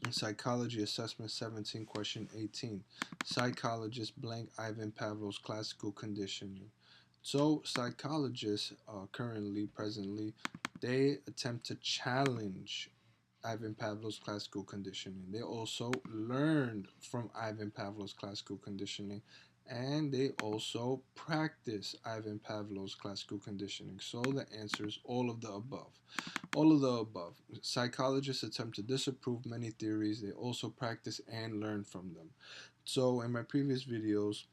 Psychology Assessment 17, Question 18. Psychologist blank Ivan Pavlov's classical conditioning. So, psychologists currently, presently, they attempt to challenge Ivan Pavlov's classical conditioning. They also learned from Ivan Pavlov's classical conditioning, and they also practice Ivan Pavlov's classical conditioning. So the answer is all of the above. All of the above. Psychologists attempt to disapprove many theories. They also practice and learn from them. So in my previous videos,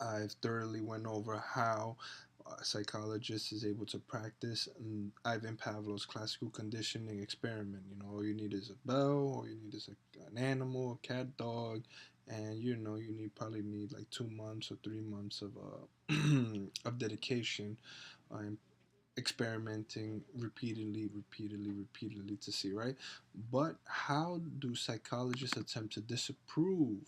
I've thoroughly went over how a psychologist is able to practice Ivan Pavlov's classical conditioning experiment. You know, all you need is a bell, all you need is an animal, a cat, dog, and you probably need like 2 months or 3 months of of dedication and experimenting repeatedly to see, right? But how do psychologists attempt to disapprove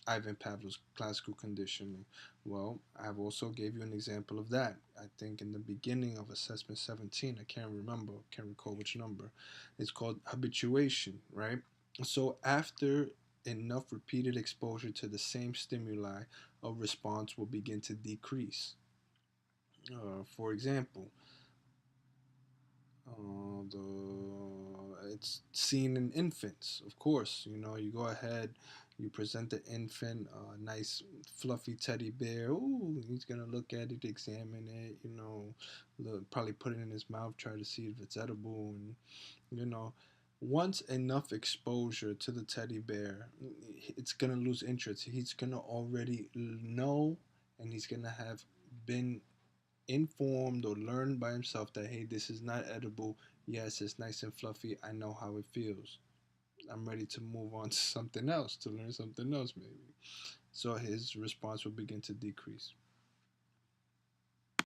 Ivan Pavlov's classical conditioning? Well, I've also gave you an example of that. I think in the beginning of assessment 17, I can't remember, can't recall which number. It's called habituation, right? So after enough repeated exposure to the same stimuli, a response will begin to decrease. For example, it's seen in infants, of course. You go ahead, you present the infant a nice fluffy teddy bear. Ooh, he's gonna look at it, examine it. Probably put it in his mouth, try to see if it's edible, and you know. Once enough exposure to the teddy bear, it's gonna lose interest. He's gonna already know, and he's gonna have been informed or learned by himself that, hey, this is not edible. Yes, it's nice and fluffy. I know how it feels. I'm ready to move on to something else, to learn something else maybe. So his response will begin to decrease.